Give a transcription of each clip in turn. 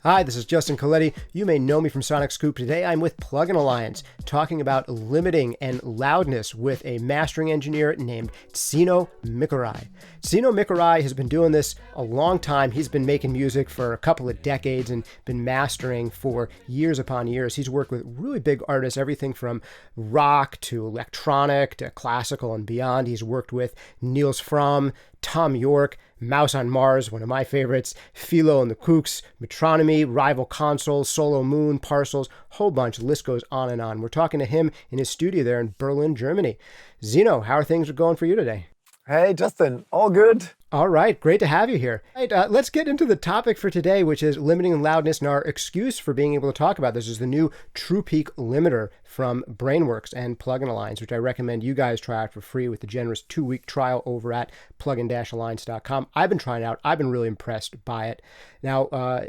Hi, this is Justin Colletti. You may know me from Sonic Scoop. Today I'm with Plugin Alliance, talking about limiting and loudness with a mastering engineer named Zino Mikorey. Zino Mikorey has been doing this a long time. He's been making music for a couple of decades and been mastering for years upon years. He's worked with really big artists, everything from rock to electronic to classical and beyond. He's worked with Nils Frahm, Thom Yorke, Mouse on Mars, one of my favorites, Filous and the Kooks, Metronomy, Rival Consoles, Solo Moon, Parcels, whole bunch. The list goes on and on. We're talking to him in his studio there in Berlin, Germany. Zino, how are things going for you today? Hey, Justin, all good? All right, great to have you here. Right, let's get into the topic for today, which is limiting loudness. And our excuse for being able to talk about this is the new True Peak limiter from Brainworx and Plugin Alliance, which I recommend you guys try out for free with a generous 2-week trial over at plugin-alliance.com. I've been trying it out. I've been really impressed by it. Now,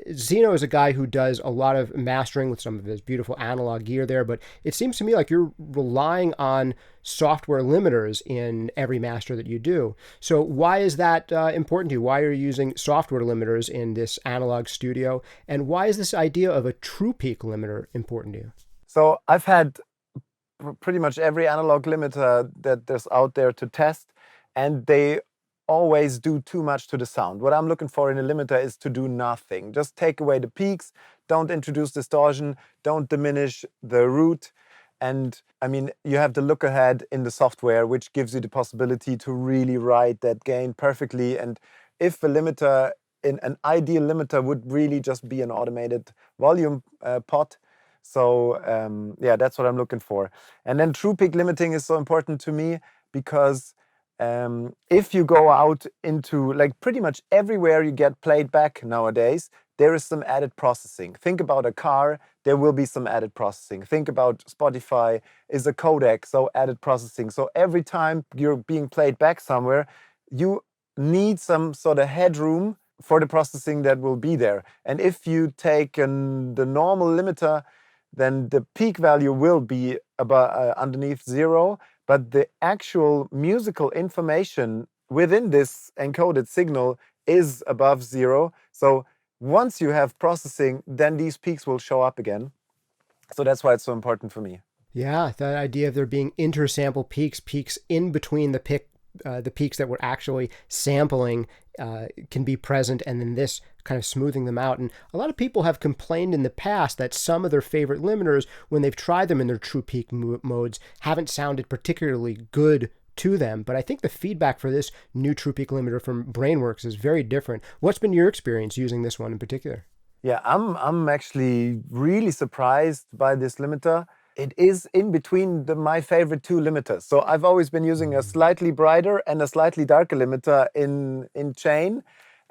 Zino is a guy who does a lot of mastering with some of his beautiful analog gear there, but it seems to me like you're relying on software limiters in every master that you do. So why is that important to you? Why are you using software limiters in this analog studio? And why is this idea of a true peak limiter important to you? So I've had pretty much every analog limiter that there's out there to test, and they always do too much to the sound. What I'm looking for in a limiter is to do nothing. Just take away the peaks, don't introduce distortion, don't diminish the root. And I mean, you have the look ahead in the software, which gives you the possibility to really write that gain perfectly. And if a limiter, in an ideal limiter, would really just be an automated volume pot. So yeah, that's what I'm looking for. And then true peak limiting is so important to me because if you go out into like pretty much everywhere you get played back nowadays, there is some added processing. Think about a car, there will be some added processing. Think about Spotify is a codec, so added processing. So every time you're being played back somewhere, you need some sort of headroom for the processing that will be there. And if you take the normal limiter, then the peak value will be about underneath zero, but the actual musical information within this encoded signal is above zero. So once you have processing, then these peaks will show up again. So that's why it's so important for me. Yeah, that idea of there being intersample peaks in between the peaks that we're actually sampling can be present, and then this kind of smoothing them out. And a lot of people have complained in the past that some of their favorite limiters, when they've tried them in their true peak modes, haven't sounded particularly good to them. But I think the feedback for this new true peak limiter from Brainworx is very different. What's been your experience using this one in particular? Yeah, I'm actually really surprised by this limiter. It is in between my favorite two limiters. So I've always been using a slightly brighter and a slightly darker limiter in chain.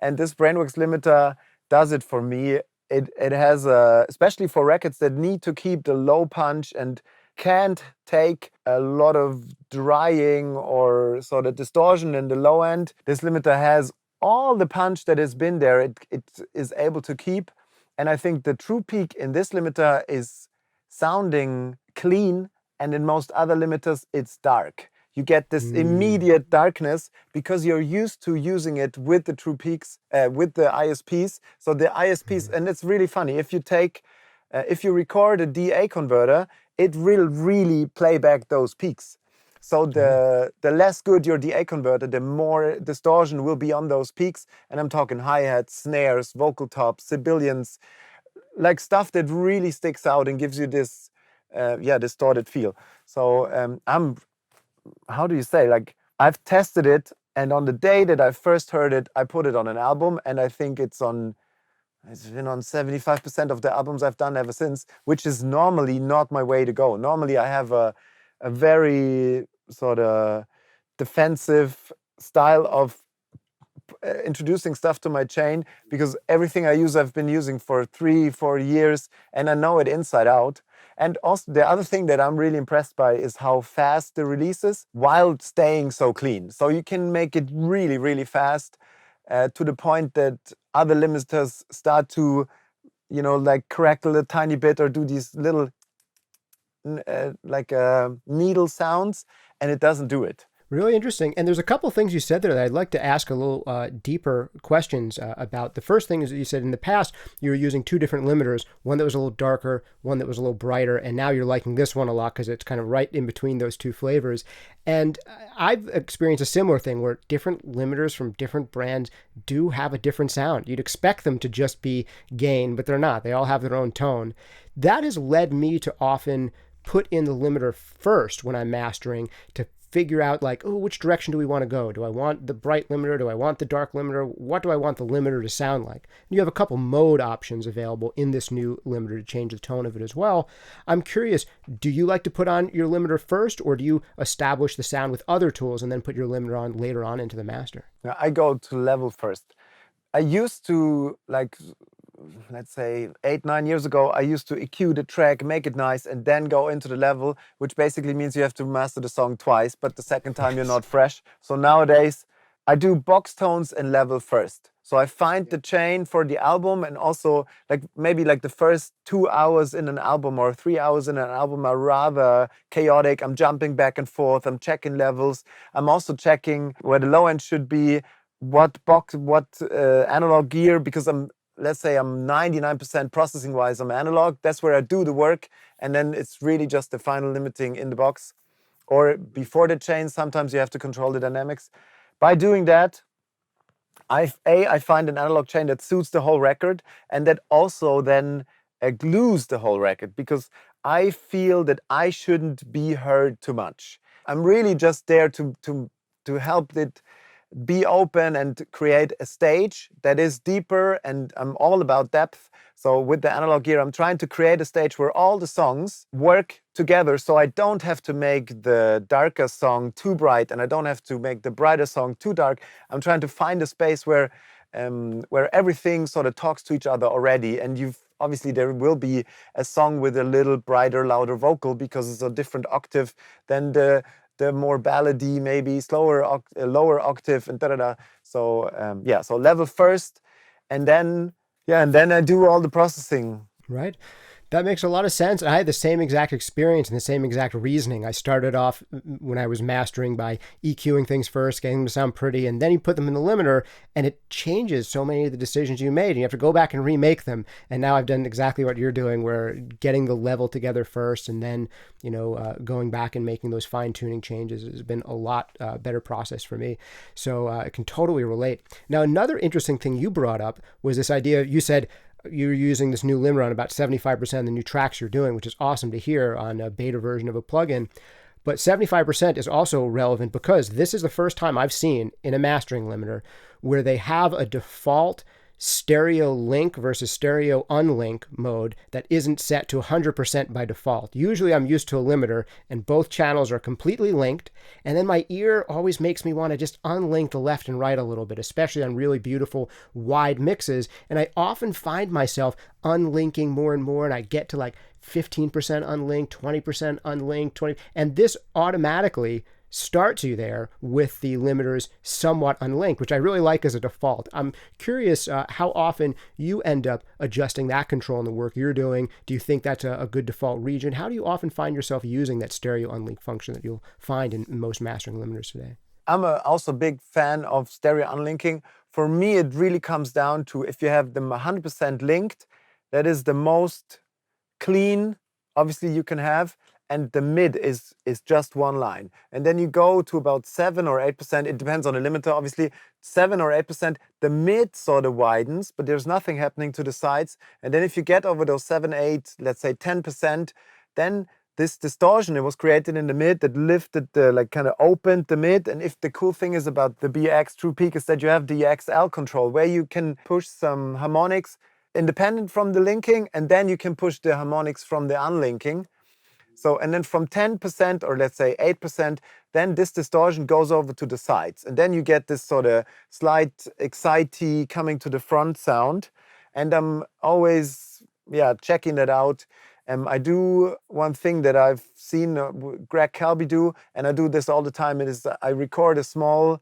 And this Brainworx limiter does it for me. It has, especially for records that need to keep the low punch and can't take a lot of drying or sort of distortion in the low end. This limiter has all the punch that has been there. It is able to keep. And I think the true peak in this limiter is sounding clean, and in most other limiters it's dark. You get this immediate darkness because you're used to using it with the true peaks, with the ISPs. So the ISPs, and it's really funny, if you record a DA converter, it will really play back those peaks. So the less good your DA converter, the more distortion will be on those peaks. And I'm talking hi-hats, snares, vocal tops, sibilants, like stuff that really sticks out and gives you this distorted feel. So how do you say, like, I've tested it, and on the day that I first heard it, I put it on an album, and I think it's been on 75% of the albums I've done ever since, which is normally not my way to go. Normally I have a very sort of defensive style of introducing stuff to my chain, because everything I use I've been using for 3-4 years, and I know it inside out. And also the other thing that I'm really impressed by is how fast the release is while staying so clean. So you can make it really, really fast to the point that other limiters start to, like crackle a tiny bit or do these little needle sounds, and it doesn't do it. Really interesting. And there's a couple of things you said there that I'd like to ask a little deeper questions about. The first thing is that you said in the past you were using two different limiters, one that was a little darker, one that was a little brighter, and now you're liking this one a lot because it's kind of right in between those two flavors. And I've experienced a similar thing where different limiters from different brands do have a different sound. You'd expect them to just be gain, but they're not. They all have their own tone. That has led me to often put in the limiter first when I'm mastering to figure out like, oh, which direction do we want to go? Do I want the bright limiter? Do I want the dark limiter? What do I want the limiter to sound like? And you have a couple mode options available in this new limiter to change the tone of it as well. I'm curious, do you like to put on your limiter first, or do you establish the sound with other tools and then put your limiter on later on into the master? I go to level first. I used to, like, let's say 8-9 years ago, I used to EQ the track, make it nice, and then go into the level, which basically means you have to master the song twice, but the second time you're not fresh. So nowadays I do box tones and level first. So I find the chain for the album, and also like maybe like the first 2 hours in an album or 3 hours in an album are rather chaotic. I'm jumping back and forth, I'm checking levels. I'm also checking where the low end should be, what analog gear, because let's say I'm 99% processing wise, I'm analog. That's where I do the work. And then it's really just the final limiting in the box. Or before the chain, sometimes you have to control the dynamics. By doing that, I find an analog chain that suits the whole record, and that also then glues the whole record, because I feel that I shouldn't be heard too much. I'm really just there to help it be open and create a stage that is deeper, and I'm all about depth. So with the analog gear, I'm trying to create a stage where all the songs work together, so I don't have to make the darker song too bright and I don't have to make the brighter song too dark. I'm trying to find a space where everything sort of talks to each other already, and obviously there will be a song with a little brighter, louder vocal because it's a different octave than the more ballady, maybe lower octave, and da-da-da. So so level first, and then I do all the processing. Right. That makes a lot of sense. I had the same exact experience and the same exact reasoning. I started off when I was mastering by EQing things first, getting them to sound pretty, and then you put them in the limiter, and it changes so many of the decisions you made, and you have to go back and remake them. And now I've done exactly what you're doing, where getting the level together first, and then going back and making those fine-tuning changes has been a lot better process for me. So I can totally relate. Now, another interesting thing you brought up was this idea. You said you're using this new limiter on about 75% of the new tracks you're doing, which is awesome to hear on a beta version of a plugin. But 75% is also relevant because this is the first time I've seen in a mastering limiter where they have a default stereo link versus stereo unlink mode that isn't set to 100% by default. Usually I'm used to a limiter and both channels are completely linked, and then my ear always makes me want to just unlink the left and right a little bit, especially on really beautiful wide mixes, and I often find myself unlinking more and more, and I get to like 15% unlinked, 20% unlinked, 20, and this automatically starts you there with the limiters somewhat unlinked, which I really like as a default. I'm curious how often you end up adjusting that control in the work you're doing. Do you think that's a good default region? How do you often find yourself using that stereo unlink function that you'll find in most mastering limiters today? I'm also a big fan of stereo unlinking. For me, it really comes down to if you have them 100% linked, that is the most clean, obviously, you can have. And the mid is just one line. And then you go to about 7 or 8%, it depends on the limiter, obviously, 7 or 8%, the mid sort of widens, but there's nothing happening to the sides. And then if you get over those 7, 8, let's say 10%, then this distortion, it was created in the mid that lifted kind of opened the mid. And if the cool thing is about the BX True Peak is that you have the XL control, where you can push some harmonics independent from the linking, and then you can push the harmonics from the unlinking. So, and then from 10% or let's say 8%, then this distortion goes over to the sides. And then you get this sort of slight excitey coming to the front sound. And I'm always, checking that out. I do one thing that I've seen Greg Calby do, and I do this all the time. It is I record a small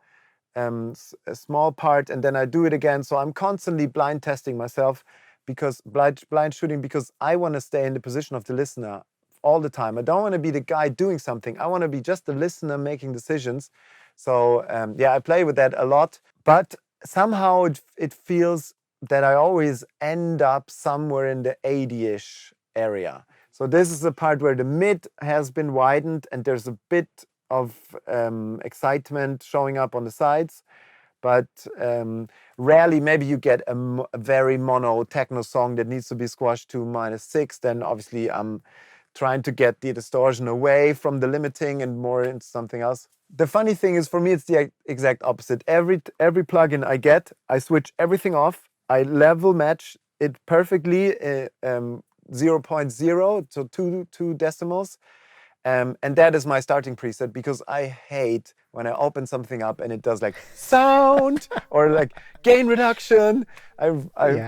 part and then I do it again. So I'm constantly blind testing myself, because blind shooting, because I want to stay in the position of the listener all the time. I don't want to be the guy doing something. I want to be just the listener making decisions. So yeah, I play with that a lot. But somehow it feels that I always end up somewhere in the 80-ish area. So this is the part where the mid has been widened and there's a bit of excitement showing up on the sides. But rarely maybe you get a very mono techno song that needs to be squashed to -6. Then obviously I'm trying to get the distortion away from the limiting and more into something else. The funny thing is, for me, it's the exact opposite. Every plugin I get, I switch everything off. I level match it perfectly, 0.0, so two decimals. And that is my starting preset, because I hate when I open something up and it does like sound or like gain reduction. I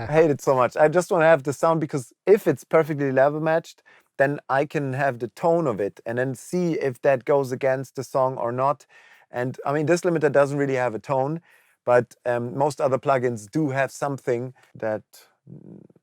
hate it so much. I just want to have the sound, because if it's perfectly level matched, then I can have the tone of it and then see if that goes against the song or not. And I mean, this limiter doesn't really have a tone, but most other plugins do have something that,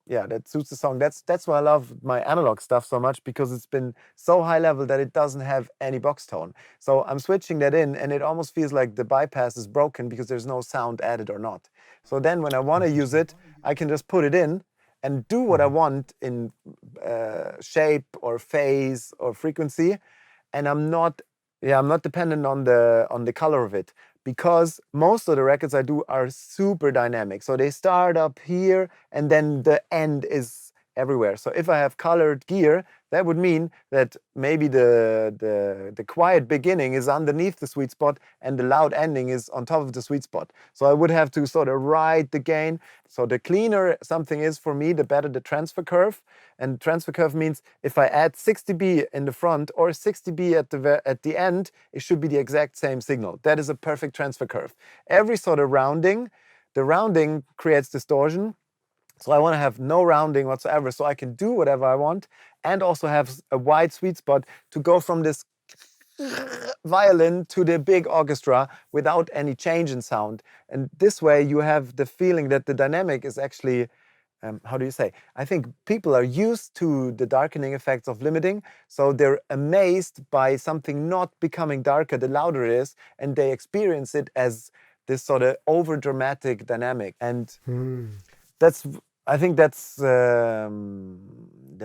yeah, that suits the song. That's why I love my analog stuff so much, because it's been so high level that it doesn't have any box tone. So I'm switching that in, and it almost feels like the bypass is broken because there's no sound added or not. So then when I want to use it, I can just put it in and do what I want in shape or phase or frequency, and I'm not dependent on the color of it, because most of the records I do are super dynamic. So they start up here and then the end is everywhere. So if I have colored gear, that would mean that maybe the quiet beginning is underneath the sweet spot and the loud ending is on top of the sweet spot. So I would have to sort of ride the gain. So the cleaner something is for me, the better the transfer curve. And transfer curve means if I add 6 dB in the front or 6 dB at the end, it should be the exact same signal. That is a perfect transfer curve. Every sort of rounding, the rounding creates distortion. So I want to have no rounding whatsoever, so I can do whatever I want and also have a wide sweet spot to go from this violin to the big orchestra without any change in sound. And this way you have the feeling that the dynamic is actually, how do you say? I think people are used to the darkening effects of limiting, so they're amazed by something not becoming darker the louder it is, and they experience it as this sort of over dramatic dynamic. And I think that's the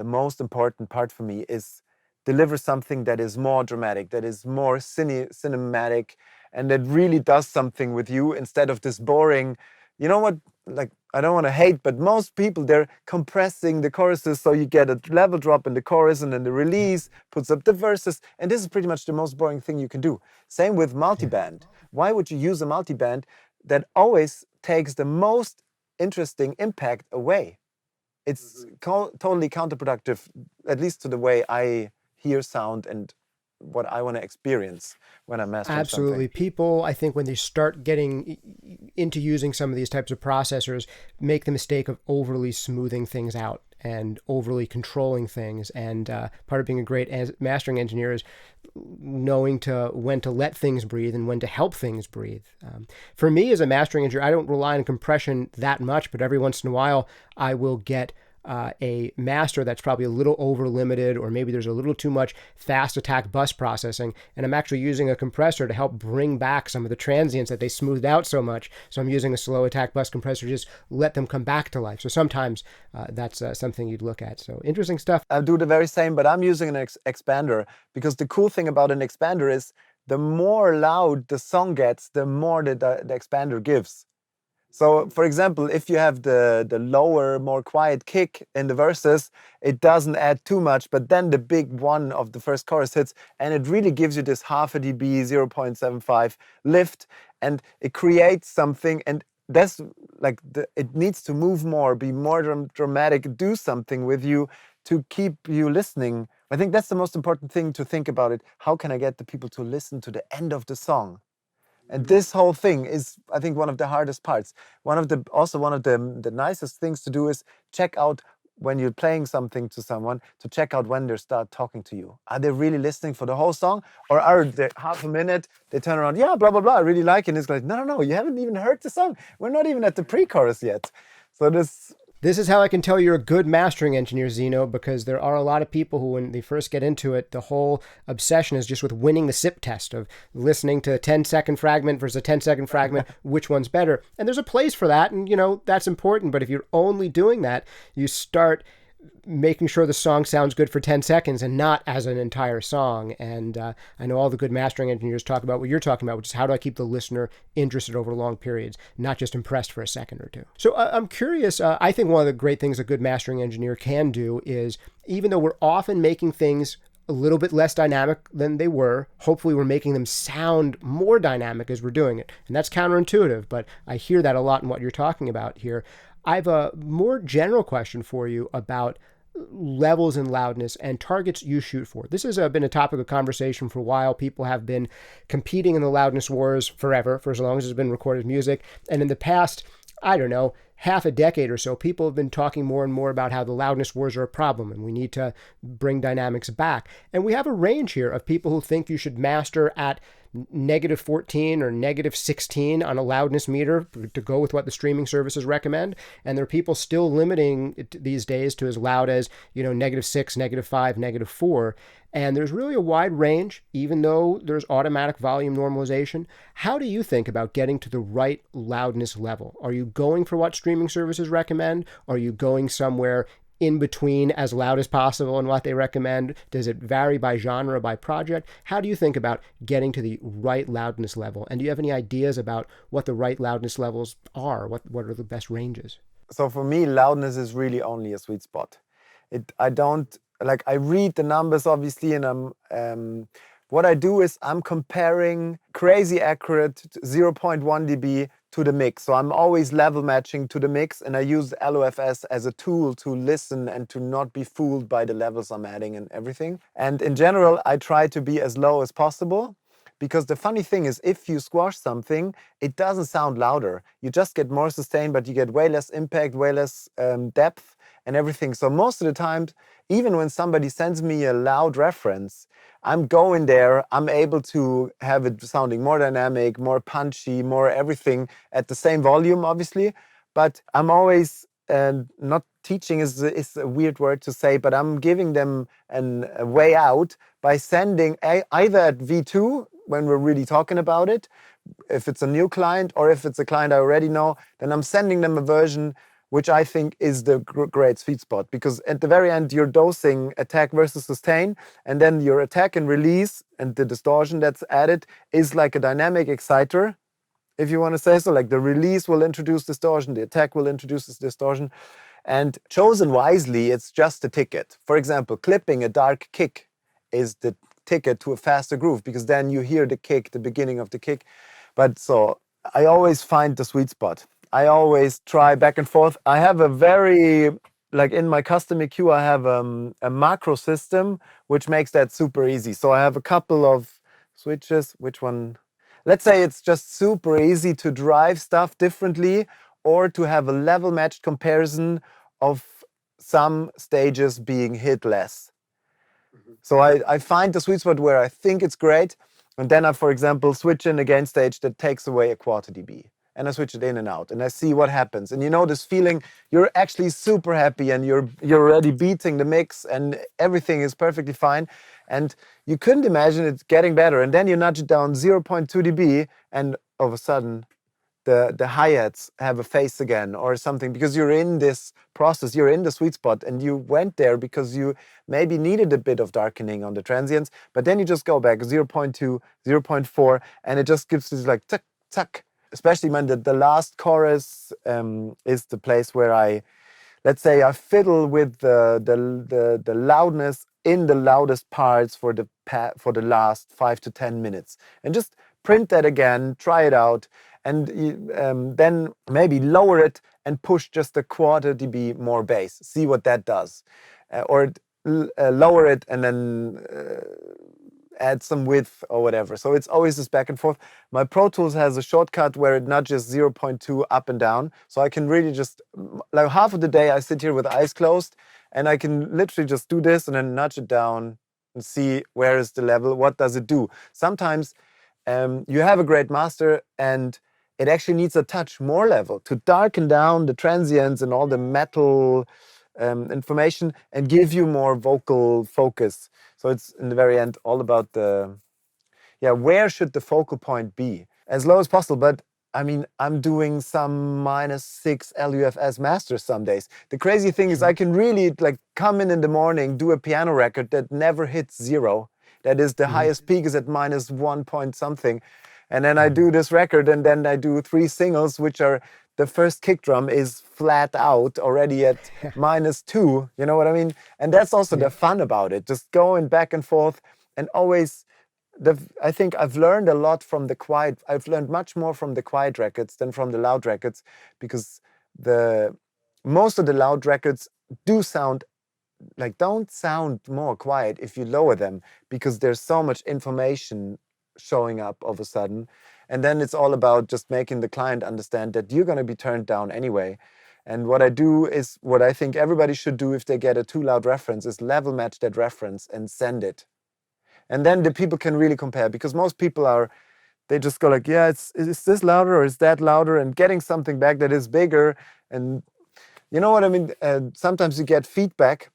most important part for me, is deliver something that is more dramatic, that is more cinematic, and that really does something with you instead of this boring, you know what, like, I don't want to hate, but most people, they're compressing the choruses so you get a level drop in the chorus and then the release puts up the verses, and this is pretty much the most boring thing you can do. Same with multiband. Why would you use a multiband that always takes the most interesting impact away? It's totally counterproductive, at least to the way I hear sound and what I want to experience when I'm mastering Absolutely. something. People, I think, when they start getting into using some of these types of processors, make the mistake of overly smoothing things out and overly controlling things. And part of being a great mastering engineer is knowing when to let things breathe and when to help things breathe. For me as a mastering engineer, I don't rely on compression that much, but every once in a while I will get a master that's probably a little over limited, or maybe there's a little too much fast attack bus processing, and I'm actually using a compressor to help bring back some of the transients that they smoothed out so much. So I'm using a slow attack bus compressor to just let them come back to life. So sometimes that's something you'd look at. So interesting stuff. I do the very same, but I'm using an expander, because the cool thing about an expander is the more loud the song gets, the more the expander gives. So, for example, if you have the lower, more quiet kick in the verses, it doesn't add too much, but then the big one of the first chorus hits, and it really gives you this half a dB, 0.75 lift, and it creates something, and that's like, it needs to move more, be more dramatic, do something with you to keep you listening. I think that's the most important thing to think about it. How can I get the people to listen to the end of the song? And this whole thing is, I think, one of the hardest parts. One of the nicest things to do is check out when you're playing something to someone, to check out when they start talking to you. Are they really listening for the whole song? Or are they half a minute, they turn around, yeah, blah, blah, blah, I really like it. And it's like, no, you haven't even heard the song. We're not even at the pre-chorus yet. So this, This is how I can tell you're a good mastering engineer, Zino, because there are a lot of people who, when they first get into it, the whole obsession is just with winning the SIP test of listening to a 10-second fragment versus a 10-second fragment, which one's better. And there's a place for that, and, that's important. But if you're only doing that, you start making sure the song sounds good for 10 seconds and not as an entire song. And I know all the good mastering engineers talk about what you're talking about, which is how do I keep the listener interested over long periods, not just impressed for a second or two. So I'm curious. I think one of the great things a good mastering engineer can do is, even though we're often making things a little bit less dynamic than they were, hopefully we're making them sound more dynamic as we're doing it. And that's counterintuitive, but I hear that a lot in what you're talking about here. I have a more general question for you about levels in loudness and targets you shoot for. This has been a topic of conversation for a while. People have been competing in the loudness wars forever, for as long as there's been recorded music. And in the past, I don't know, half a decade or so, people have been talking more and more about how the loudness wars are a problem and we need to bring dynamics back. And we have a range here of people who think you should master at -14 or -16 on a loudness meter to go with what the streaming services recommend. And there are people still limiting it these days to as loud as, -6, -5, -4. And there's really a wide range, even though there's automatic volume normalization. How do you think about getting to the right loudness level? Are you going for what streaming services recommend? Are you going somewhere in between as loud as possible in what they recommend? Does it vary by genre, by project? How do you think about getting to the right loudness level? And do you have any ideas about what the right loudness levels are? What are the best ranges? So for me, loudness is really only a sweet spot. I read the numbers obviously, and what I do is I'm comparing crazy accurate 0.1 dB to the mix. So I'm always level matching to the mix, and I use LOFS as a tool to listen and to not be fooled by the levels I'm adding and everything. And in general, I try to be as low as possible, because the funny thing is, if you squash something, it doesn't sound louder. You just get more sustain, but you get way less impact, way less depth and everything. So most of the time, even when somebody sends me a loud reference, I'm going there, I'm able to have it sounding more dynamic, more punchy, more everything at the same volume, obviously. But I'm always, not teaching is a weird word to say, but I'm giving them a way out by sending either at V2, when we're really talking about it, if it's a new client, or if it's a client I already know, then I'm sending them a version which I think is the great sweet spot. Because at the very end, you're dosing attack versus sustain, and then your attack and release and the distortion that's added is like a dynamic exciter, if you want to say so. Like the release will introduce distortion, the attack will introduce this distortion. And chosen wisely, it's just a ticket. For example, clipping a dark kick is the ticket to a faster groove, because then you hear the kick, the beginning of the kick. But so I always find the sweet spot. I always try back and forth. I have a very, in my custom EQ, I have a macro system, which makes that super easy. So I have a couple of switches. Which one? Let's say it's just super easy to drive stuff differently, or to have a level matched comparison of some stages being hit less. So I find the sweet spot where I think it's great. And then I, for example, switch in a gain stage that takes away a quarter dB. And I switch it in and out, and I see what happens. And this feeling, you're actually super happy, and you're already beating the mix, and everything is perfectly fine. And you couldn't imagine it getting better. And then you nudge it down 0.2 dB, and all of a sudden, the hi-hats have a face again or something, because you're in this process, you're in the sweet spot, and you went there because you maybe needed a bit of darkening on the transients, but then you just go back 0.2, 0.4, and it just gives this like tuck, tuck. Especially when the last chorus is the place where let's say I fiddle with the loudness in the loudest parts for the last 5 to 10 minutes, and just print that again, try it out, and then maybe lower it and push just a quarter dB more bass. See what that does, or lower it and then add some width or whatever. So it's always this back and forth. My Pro Tools has a shortcut where it nudges 0.2 up and down. So I can really just, like half of the day I sit here with eyes closed, and I can literally just do this and then nudge it down and see where is the level, what does it do. Sometimes you have a great master and it actually needs a touch more level to darken down the transients and all the metal information and give you more vocal focus. So it's in the very end all about where should the focal point be? As low as possible, but I mean, I'm doing some -6 LUFS masters some days. The crazy thing is I can really like come in the morning, do a piano record that never hits 0. That is the highest peak is at -1 point something. And then I do this record and then I do 3 singles, which are the first kick drum is flat out already at -2. You know what I mean? And that's also the fun about it. Just going back and forth and always I think I've learned a lot from the quiet. I've learned much more from the quiet records than from the loud records because most of the loud records don't sound more quiet if you lower them because there's so much information showing up all of a sudden. And then it's all about just making the client understand that you're going to be turned down anyway. And what I do is what I think everybody should do if they get a too loud reference is level match that reference and send it. And then the people can really compare because most people they just go like, yeah, is this louder or is that louder? And getting something back that is bigger. And you know what I mean? Sometimes you get feedback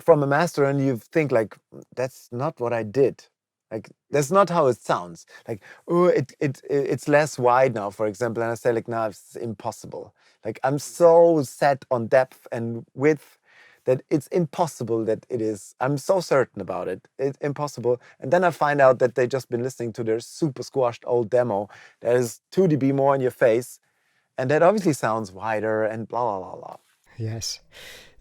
from a master and you think like, that's not what I did. Like, that's not how it sounds. Like, oh, it's less wide now, for example. And I say like, no, it's impossible. Like, I'm so set on depth and width that it's impossible that it is. I'm so certain about it. It's impossible. And then I find out that they've just been listening to their super squashed old demo that is 2 dB more in your face. And that obviously sounds wider and blah, blah, blah, blah. Yes.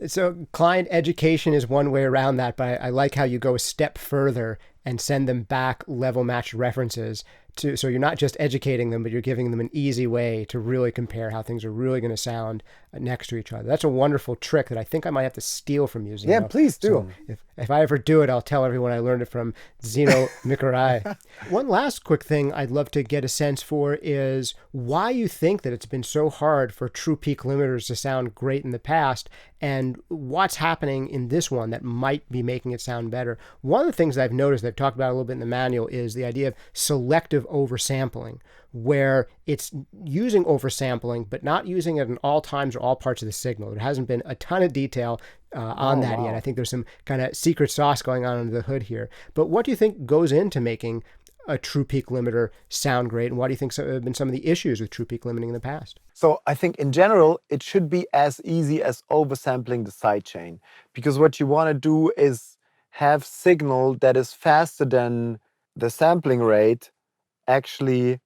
So client education is one way around that, but I like how you go a step further and send them back level matched references so you're not just educating them, but you're giving them an easy way to really compare how things are really going to sound next to each other. That's a wonderful trick that I think I might have to steal from you, Zino. Yeah, please do. So if I ever do it, I'll tell everyone I learned it from Zino Mikorey. One last quick thing I'd love to get a sense for is why you think that it's been so hard for true peak limiters to sound great in the past and what's happening in this one that might be making it sound better. One of the things that I've noticed that I've talked about a little bit in the manual is the idea of selective oversampling, where it's using oversampling, but not using it in all times or all parts of the signal. There hasn't been a ton of detail on that yet. I think there's some kind of secret sauce going on under the hood here. But what do you think goes into making a true peak limiter sound great? And what do you think have been some of the issues with true peak limiting in the past? So I think in general, it should be as easy as oversampling the sidechain, because what you want to do is have signal that is faster than the sampling rate actually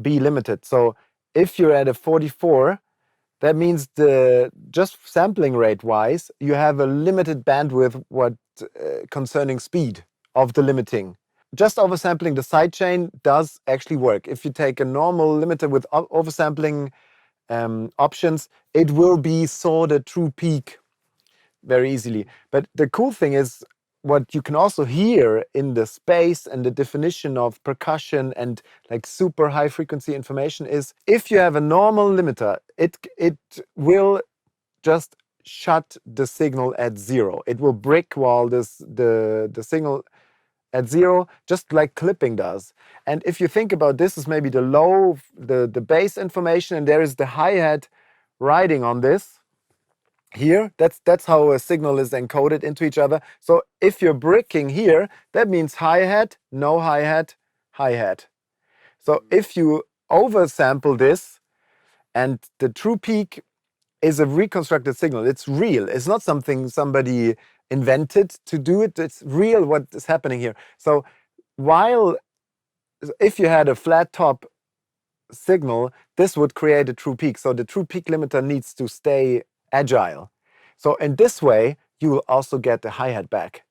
be limited. So if you're at a 44, that means just sampling rate wise, you have a limited bandwidth concerning speed of the limiting. Just oversampling the sidechain does actually work. If you take a normal limiter with oversampling options, it will be sorted true peak very easily. But the cool thing is what you can also hear in the space and the definition of percussion and like super high frequency information is if you have a normal limiter, it will just shut the signal at 0. It will brick wall the signal at 0, just like clipping does. And if you think about this is maybe the bass information, and there is the hi-hat riding on this here. That's how a signal is encoded into each other. So if you're bricking here, that means hi-hat, no hi-hat, hi-hat. So if you oversample this, and the true peak is a reconstructed signal, it's real. It's not something somebody invented to do it. It's real what is happening here. So if you had a flat top signal, this would create a true peak. So the true peak limiter needs to stay agile. So in this way, you will also get the hi-hat back.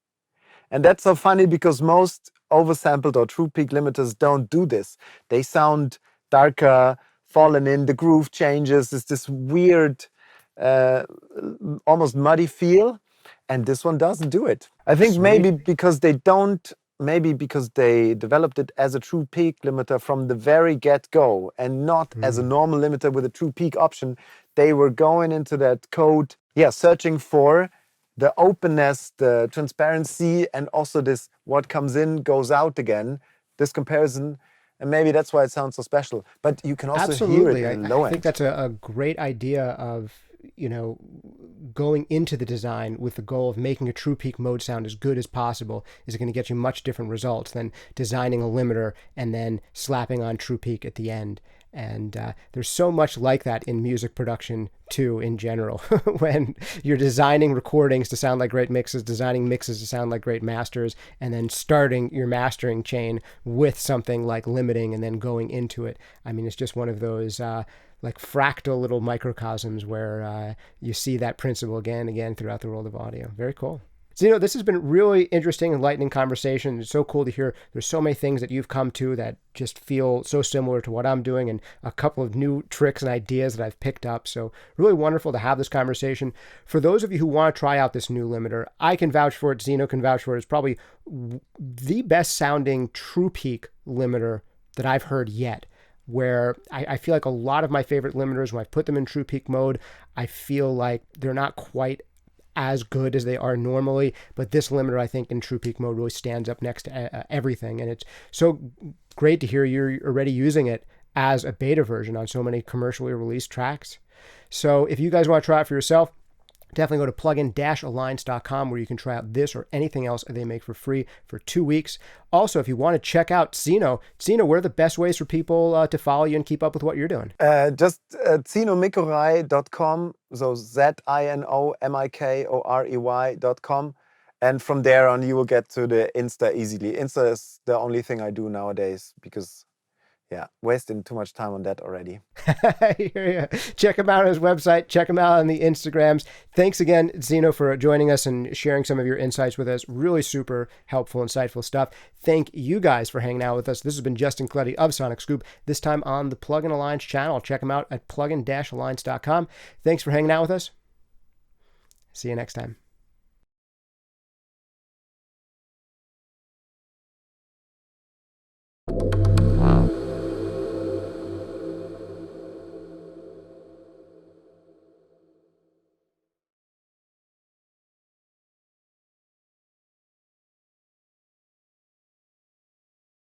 And that's so funny because most oversampled or true peak limiters don't do this. They sound darker, fallen in, the groove changes. It's this weird, almost muddy feel. And this one doesn't do it. I think maybe because they developed it as a true peak limiter from the very get-go and not as a normal limiter with a true peak option. They were going into that code, searching for the openness, the transparency, and also this what comes in goes out again, this comparison. and maybe that's why it sounds so special. But you can also Absolutely. hear it in low I think end. that's a great idea of, going into the design with the goal of making a true peak mode sound as good as possible is going to get you much different results than designing a limiter and then slapping on true peak at the end. And there's so much like that in music production too, in general. When you're designing recordings to sound like great mixes, designing mixes to sound like great masters, and then starting your mastering chain with something like limiting and then going into it. I mean, it's just one of those like fractal little microcosms where you see that principle again and again throughout the world of audio. Very cool. Zino, this has been really interesting, enlightening conversation. It's so cool to hear there's so many things that you've come to that just feel so similar to what I'm doing, and a couple of new tricks and ideas that I've picked up. So really wonderful to have this conversation. For those of you who want to try out this new limiter, I can vouch for it. Zino can vouch for it. It's probably the best sounding true peak limiter that I've heard yet, where I feel like a lot of my favorite limiters, when I put them in true peak mode, I feel like they're not quite as good as they are normally, but this limiter, I think, in true peak mode really stands up next to everything. And it's so great to hear you're already using it as a beta version on so many commercially released tracks. So if you guys want to try it for yourself, definitely go to plugin-alliance.com where you can try out this or anything else they make for free for 2 weeks. Also, if you want to check out Zino, what are the best ways for people to follow you and keep up with what you're doing? Just zinomikorey.com, so zinomikorey.com. And from there on, you will get to the Insta easily. Insta is the only thing I do nowadays because, wasting too much time on that already. I hear you. Check him out on his website. Check him out on the Instagrams. Thanks again, Zino, for joining us and sharing some of your insights with us. Really super helpful, insightful stuff. Thank you guys for hanging out with us. This has been Justin Colletti of Sonic Scoop, this time on the Plugin Alliance channel. Check him out at plugin-alliance.com. Thanks for hanging out with us. See you next time.